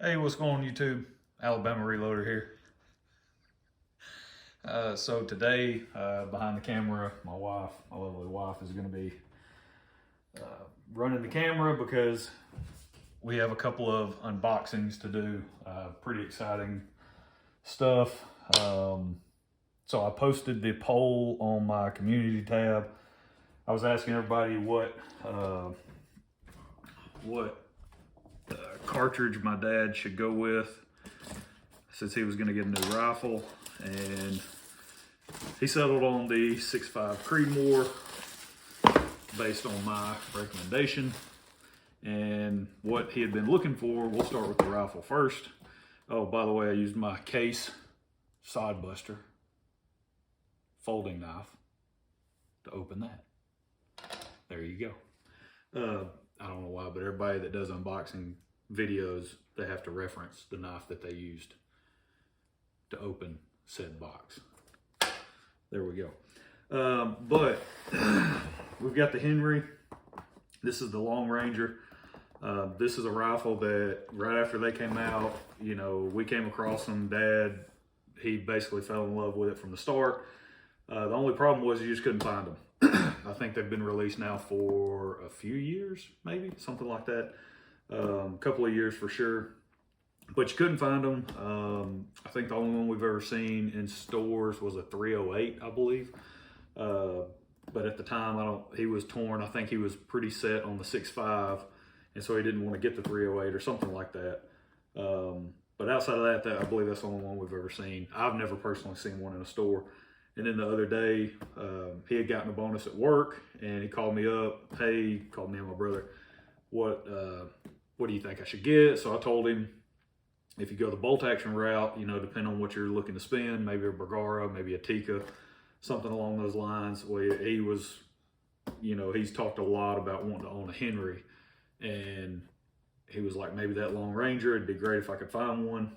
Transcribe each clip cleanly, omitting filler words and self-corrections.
Hey, what's going on YouTube? Alabama Reloader here. So today, behind the camera, my lovely wife, is going to be running the camera because we have a couple of unboxings to do. Pretty exciting stuff. So I posted the poll on my community tab. I was asking everybody what cartridge my dad should go with since he was going to get a new rifle, and he settled on the 6.5 Creedmoor based on my recommendation and what he had been looking for. We'll start with the rifle first. Oh, by the way, I used my case sod buster folding knife to open that. There you go. I don't know why, but everybody that does unboxing videos, they have to reference the knife that they used to open said box. There we go. But we've got the Henry. This is the Long Ranger. This is a rifle that right after they came out, you know, we came across them. Dad, he basically fell in love with it from the start. The only problem was you just couldn't find them. I think they've been released now for a few years, maybe something like that. A couple of years for sure, but you couldn't find them. I think the only one we've ever seen in stores was a 308, I believe. But at the time, he was torn. I think he was pretty set on the 6.5, and so he didn't want to get the 308 or something like that. But outside of that, I believe that's the only one we've ever seen. I've never personally seen one in a store. And then the other day, he had gotten a bonus at work, and he called me up. Hey, called me and my brother. What do you think I should get? So I told him, if you go the bolt action route, you know, depending on what you're looking to spend, maybe a Bergara, maybe a Tikka, something along those lines. Well, he was, you know, he's talked a lot about wanting to own a Henry, and he was like, maybe that Long Ranger, it'd be great if I could find one.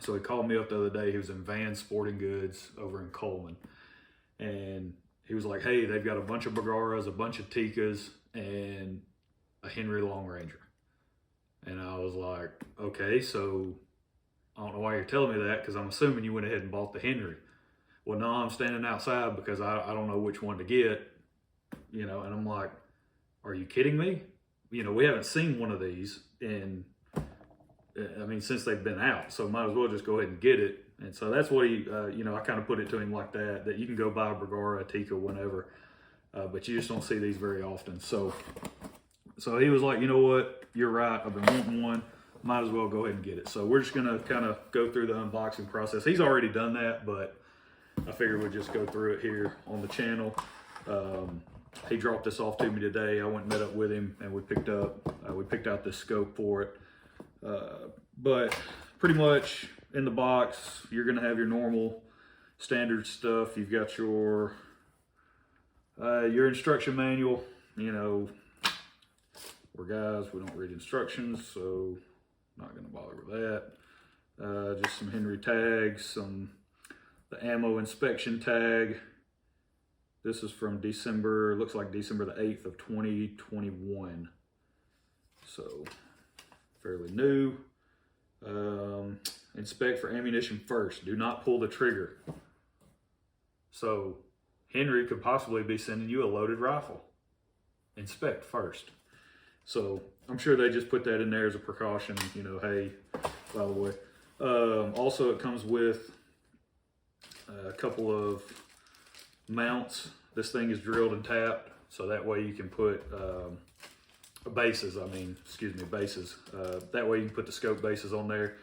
So he called me up the other day. He was in Van Sporting Goods over in Coleman, and he was like, hey, they've got a bunch of Bergaras, a bunch of Tikkas, and a Henry Long Ranger. And I was like, okay, so I don't know why you're telling me that, because I'm assuming you went ahead and bought the Henry. Well, no, I'm standing outside because I don't know which one to get, you know. And I'm like, are you kidding me? You know, we haven't seen one of these in, I mean, since they've been out, so might as well just go ahead and get it. And so that's what he, you know, I kind of put it to him like that you can go buy a Bergara, a Tikka, whenever, but you just don't see these very often. So he was like, you know what, you're right, I've been wanting one, might as well go ahead and get it. So we're just gonna kind of go through the unboxing process. He's already done that, but I figured we'd just go through it here on the channel. He dropped this off to me today. I went and met up with him, and we picked out this scope for it. But pretty much in the box, you're gonna have your normal standard stuff. You've got your instruction manual. You know, we're guys, we don't read instructions, so not gonna bother with that. Just some Henry tags, the ammo inspection tag. This is from December, looks like December the 8th of 2021. So fairly new. Inspect for ammunition first. Do not pull the trigger. So Henry could possibly be sending you a loaded rifle. Inspect first. So I'm sure they just put that in there as a precaution, you know, hey, by the way. Also, it comes with a couple of mounts. This thing is drilled and tapped, so that way you can put bases. That way you can put the scope bases on there.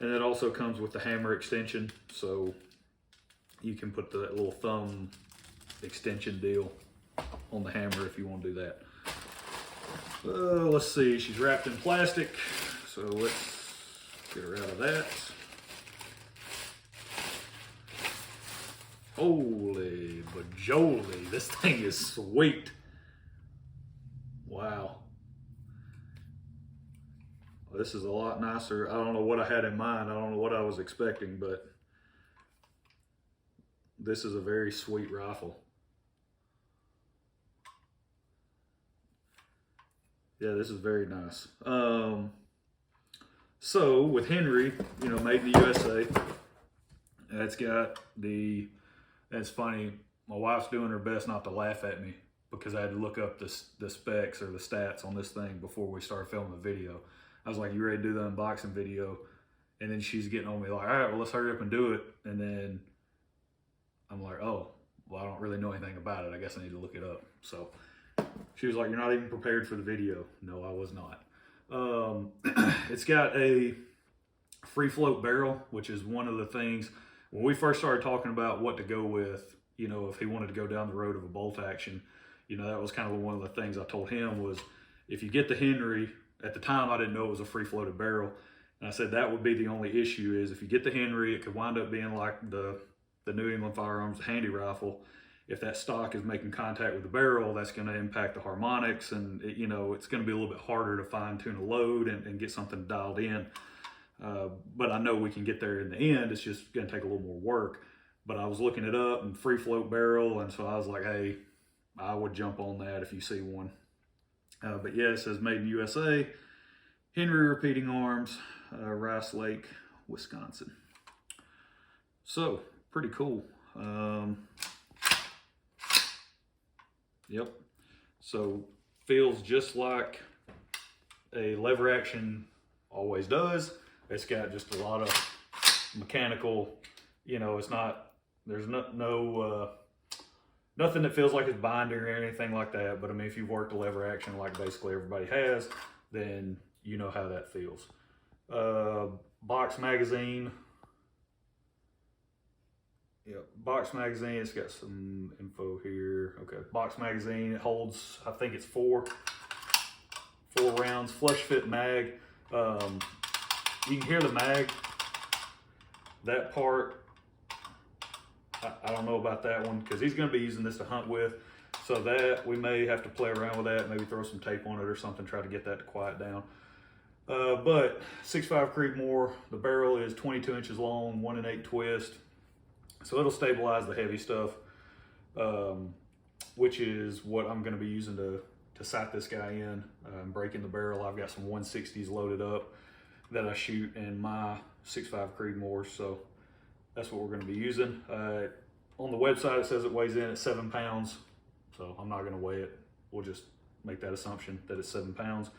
And it also comes with the hammer extension, so you can put the little thumb extension deal on the hammer if you want to do that. Let's see, she's wrapped in plastic, so let's get her out of that. Holy bajoli, this thing is sweet. Wow. Well, this is a lot nicer. I don't know what I had in mind. I don't know what I was expecting, but this is a very sweet rifle. Yeah, this is very nice. So with Henry, you know, made in the USA, it's got the, it's funny, my wife's doing her best not to laugh at me because I had to look up the specs or the stats on this thing before we started filming the video. I was like, you ready to do the unboxing video? And then she's getting on me like, all right, well, let's hurry up and do it. And then I'm like, oh, well, I don't really know anything about it. I guess I need to look it up. So she was like, you're not even prepared for the video. No, I was not. It's got a free float barrel, which is one of the things when we first started talking about what to go with, you know, if he wanted to go down the road of a bolt action, you know, that was kind of one of the things I told him was if you get the Henry, at the time I didn't know it was a free floated barrel. And I said that would be the only issue is if you get the Henry, it could wind up being like the New England Firearms handy rifle. If that stock is making contact with the barrel, that's going to impact the harmonics, and it, you know, it's going to be a little bit harder to fine tune a load and get something dialed in. But I know we can get there in the end. It's just going to take a little more work. But I was looking it up and free float barrel, and so I was like, hey, I would jump on that if you see one. But yeah, it says made in USA, Henry repeating arms, Rice Lake, Wisconsin. So pretty cool. Yep. So feels just like a lever action always does. It's got just a lot of mechanical, you know, it's not, there's nothing that feels like it's binding or anything like that. But I mean, if you've worked a lever action like basically everybody has, then you know how that feels. Box magazine. Yep, box magazine, it's got some info here. Okay, box magazine, it holds, I think it's four rounds, flush fit mag. You can hear the mag. That part, I don't know about that one because he's gonna be using this to hunt with. So that, we may have to play around with that, maybe throw some tape on it or something, try to get that to quiet down. But 6.5 Creedmoor, the barrel is 22 inches long, 1 1/8 twist. So it'll stabilize the heavy stuff, which is what I'm going to be using to sight this guy in. I'm breaking the barrel. I've got some 160s loaded up that I shoot in my 6.5 Creedmoor, so that's what we're going to be using. On the website it says it weighs in at 7 pounds, so I'm not going to weigh it. We'll just make that assumption that it's 7 pounds.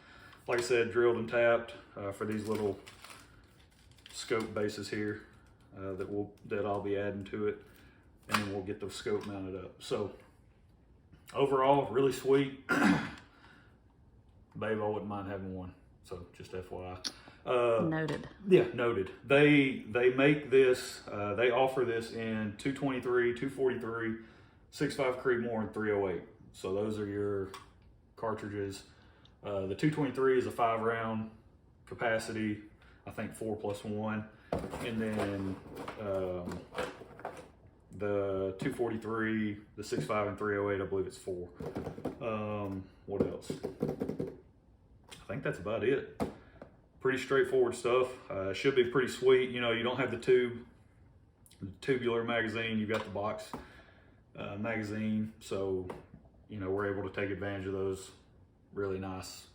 Like I said, drilled and tapped for these little scope bases here. That I'll be adding to it, and then we'll get the scope mounted up. So overall, really sweet. Babe, I wouldn't mind having one. So just FYI. Noted. Yeah, noted. They make this. They offer this in 223, 243, 6.5 Creedmoor, and 308. So those are your cartridges. The 223 is a 5-round capacity. I think 4+1. And then the 243, the 6.5, and 308, I believe it's 4. What else? I think that's about it. Pretty straightforward stuff. Should be pretty sweet. You know, you don't have the tubular magazine. You've got the box magazine. So, you know, we're able to take advantage of those really nice,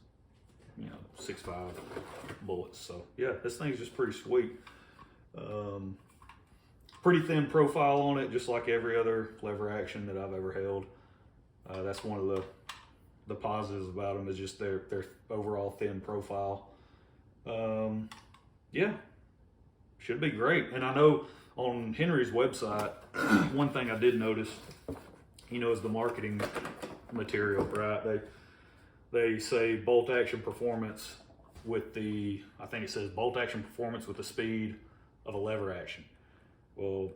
you know, 6.5 bullets. So yeah, this thing's just pretty sweet. Pretty thin profile on it, just like every other lever action that I've ever held. That's one of the positives about them, is just their overall thin profile. Yeah, should be great. And I know on Henry's website, one thing I did notice, you know, is the marketing material, right? They say bolt action performance with the, I think it says bolt action performance with the speed of a lever action. Well,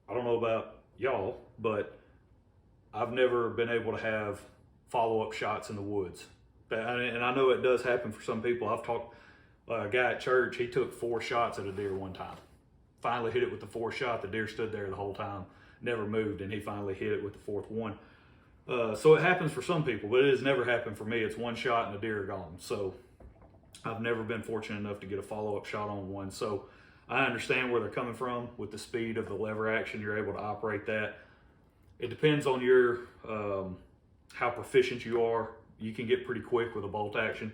I don't know about y'all, but I've never been able to have follow-up shots in the woods. And I know it does happen for some people. I've talked, a guy at church, he took 4 shots at a deer one time. Finally hit it with the 4th shot. The deer stood there the whole time, never moved, and he finally hit it with the 4th one. So it happens for some people, but it has never happened for me. It's 1 shot and the deer are gone. So I've never been fortunate enough to get a follow-up shot on one. So I understand where they're coming from with the speed of the lever action. You're able to operate that. It depends on your how proficient you are. You can get pretty quick with a bolt action.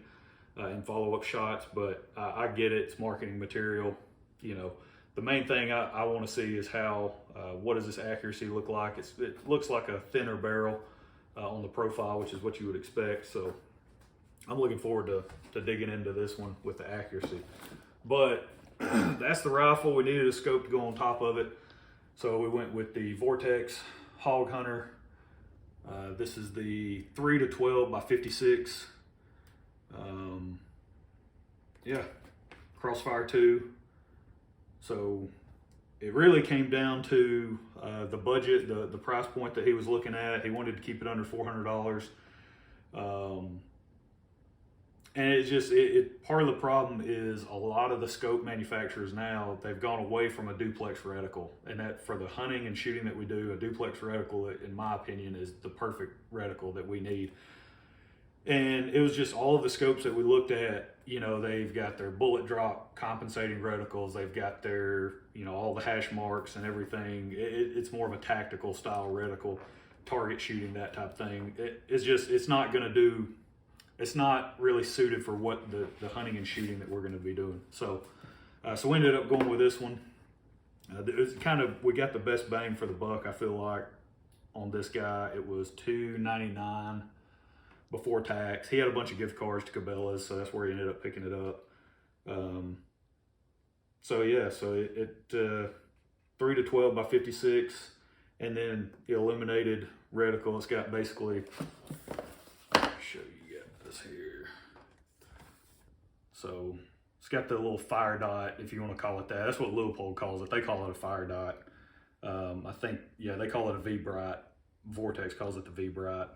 in follow-up shots, but I get it, it's marketing material. You know, the main thing I want to see is how, what does this accuracy look like? It looks like a thinner barrel on the profile, which is what you would expect. So I'm looking forward to digging into this one with the accuracy. But that's the rifle. We needed a scope to go on top of it. So we went with the Vortex Hog Hunter. This is the 3 to 12 by 56. Yeah, Crossfire 2. So it really came down to the budget, the price point that he was looking at. He wanted to keep it under $400. And it's just, part of the problem is a lot of the scope manufacturers now, they've gone away from a duplex reticle. And that for the hunting and shooting that we do, a duplex reticle, in my opinion, is the perfect reticle that we need. And it was just all of the scopes that we looked at, you know, they've got their bullet drop compensating reticles. They've got their, you know, all the hash marks and everything. It's more of a tactical style reticle, target shooting, that type of thing. It's not going to do, it's not really suited for what the hunting and shooting that we're going to be doing. So we ended up going with this one. It was kind of, we got the best bang for the buck, I feel like, on this guy. It was $299 before tax. He had a bunch of gift cards to Cabela's, so that's where he ended up picking it up. So yeah, so it 3 to 12 by 56, and then the illuminated reticle. It's got basically, I'll show you this here. So it's got the little fire dot, if you want to call it that. That's what Leupold calls it. They call it a fire dot. I think, yeah, they call it a V-Bright. Vortex calls it the V-Bright.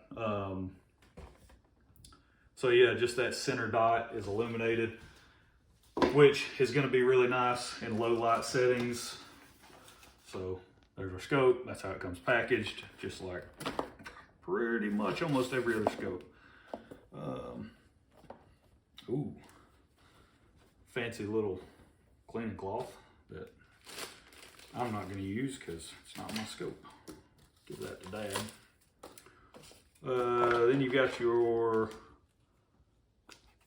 So yeah, just that center dot is illuminated, which is going to be really nice in low light settings. So there's our scope. That's how it comes packaged, just like pretty much almost every other scope. Ooh, fancy little cleaning cloth that I'm not going to use because it's not my scope. Give that to Dad. Then you've got your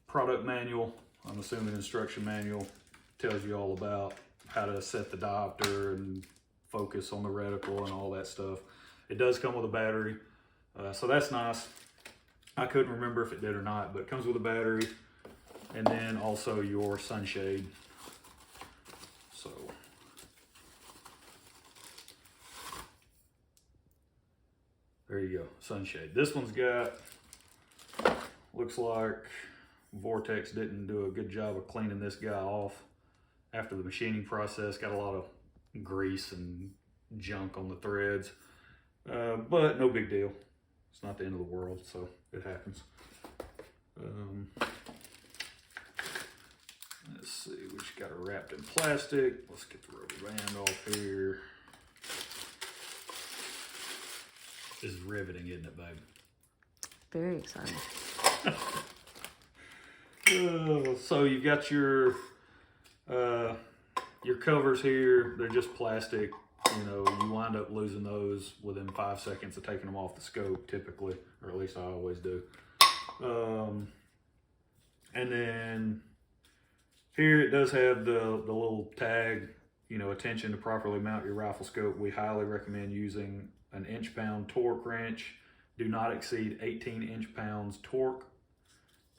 product manual. I'm assuming instruction manual tells you all about how to set the diopter and focus on the reticle and all that stuff. It does come with a battery, so that's nice. I couldn't remember if it did or not, but it comes with a battery, and then also your sunshade. So there you go, sunshade. This one's got, looks like Vortex didn't do a good job of cleaning this guy off after the machining process. Got a lot of grease and junk on the threads, but no big deal. It's not the end of the world, so it happens. Let's see, we just got it wrapped in plastic. Let's get the rubber band off here. This is riveting, isn't it, babe? Very exciting. So you've got your covers here. They're just plastic. You know, you wind up losing those within 5 seconds of taking them off the scope, typically, or at least I always do. And then here it does have the little tag, you know, attention to properly mount your rifle scope. We highly recommend using an inch-pound torque wrench. Do not exceed 18 inch-pounds torque.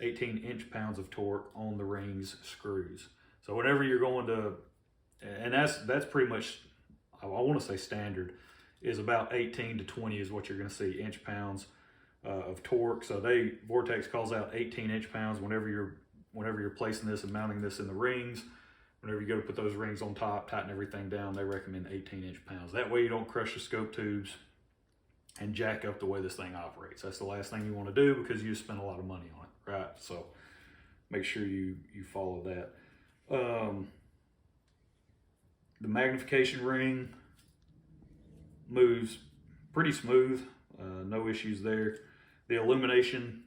18 inch-pounds of torque on the rings screws. So whenever you're going to, and that's pretty much, I want to say standard, is about 18 to 20 is what you're going to see inch-pounds of torque. So Vortex calls out 18 inch-pounds whenever you're placing this and mounting this in the rings. Whenever you go to put those rings on top, tighten everything down, they recommend 18 inch-pounds. That way you don't crush the scope tubes and jack up the way this thing operates. That's the last thing you want to do because you spend a lot of money on it, right? So make sure you follow that. The magnification ring moves pretty smooth, no issues there. The illumination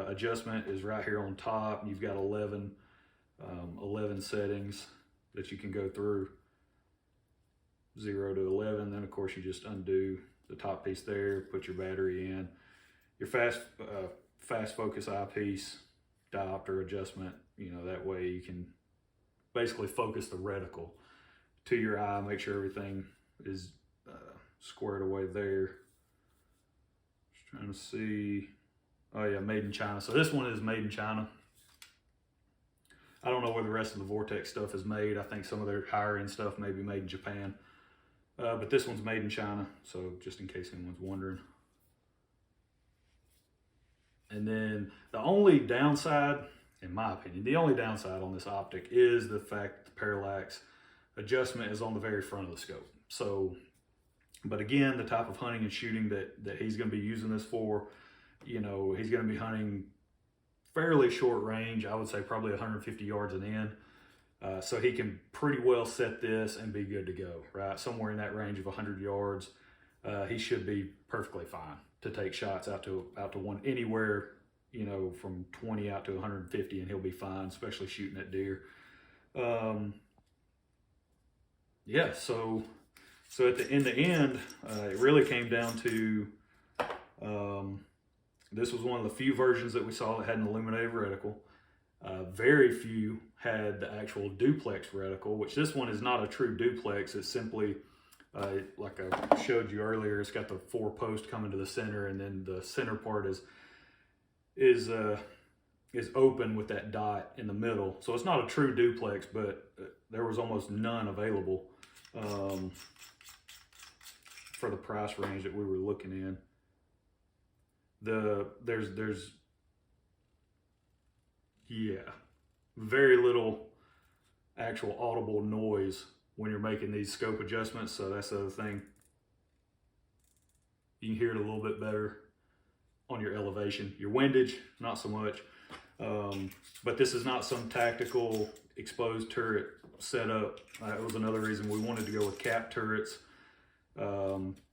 adjustment is right here on top. You've got 11 settings that you can go through, 0 to 11. Then of course you just undo the top piece there, put your battery in, your fast focus eyepiece, diopter adjustment, you know, that way you can basically focus the reticle to your eye, make sure everything is squared away there. Just trying to see. Oh yeah, made in China. So this one is made in China. I don't know where the rest of the Vortex stuff is made. I think some of their higher end stuff may be made in Japan. But this one's made in China, so just in case anyone's wondering. And then the only downside, in my opinion, the only downside on this optic is the fact that the parallax adjustment is on the very front of the scope. So, but again, the type of hunting and shooting that he's going to be using this for, you know, he's going to be hunting fairly short range. I would say probably 150 yards and in. So he can pretty well set this and be good to go, right? Somewhere in that range of 100 yards, he should be perfectly fine to take shots out to one anywhere, you know, from 20 out to 150, and he'll be fine, especially shooting at deer. Yeah, so in the end, it really came down to this was one of the few versions that we saw that had an illuminated reticle. Very few had the actual duplex reticle, which this one is not a true duplex. It's simply, like I showed you earlier, it's got the 4 posts coming to the center, and then the center part is open with that dot in the middle. So it's not a true duplex, but there was almost none available for the price range that we were looking in. There's very little actual audible noise when you're making these scope adjustments. So that's the other thing. You can hear it a little bit better on your elevation. Your windage, not so much. But this is not some tactical exposed turret setup. That was another reason we wanted to go with cap turrets.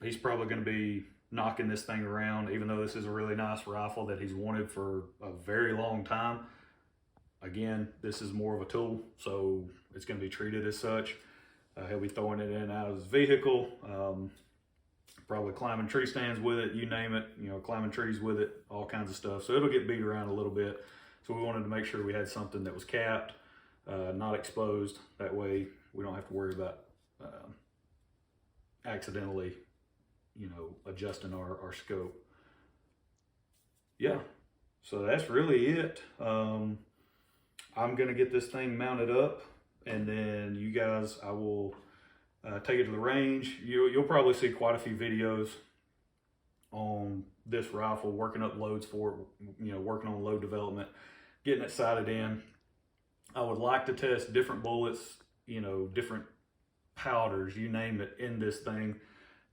He's probably going to be knocking this thing around, even though this is a really nice rifle that he's wanted for a very long time. Again, this is more of a tool, so it's going to be treated as such. He'll be throwing it in and out of his vehicle, probably climbing tree stands with it, you name it, you know, climbing trees with it, all kinds of stuff. So it'll get beat around a little bit. So we wanted to make sure we had something that was capped, not exposed. That way we don't have to worry about accidentally, you know, adjusting our scope. Yeah, so that's really it. I'm gonna get this thing mounted up, and then you guys, I will take it to the range. You'll probably see quite a few videos on this rifle, working up loads for it, you know, working on load development, getting it sighted in. I would like to test different bullets, you know, different powders, you name it, in this thing,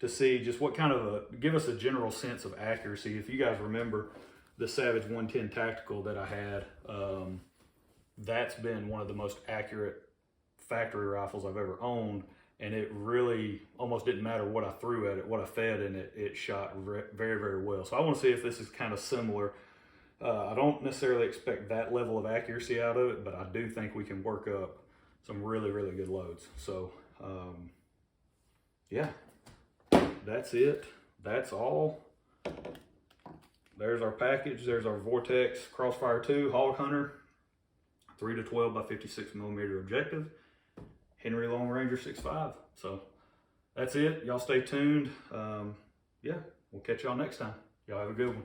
to see just what kind of give us a general sense of accuracy. If you guys remember the Savage 110 Tactical that I had, that's been one of the most accurate factory rifles I've ever owned, and it really almost didn't matter what I threw at it, what I fed in it, it shot very, very well. So I want to see if this is kind of similar. I don't necessarily expect that level of accuracy out of it, but I do think we can work up some really, really good loads. So yeah, that's it. That's all. There's our package. There's our Vortex Crossfire 2 Hog Hunter, 3 to 12 by 56 millimeter objective, Henry Long Ranger 6.5. So that's it. Y'all stay tuned. Yeah, we'll catch y'all next time. Y'all have a good one.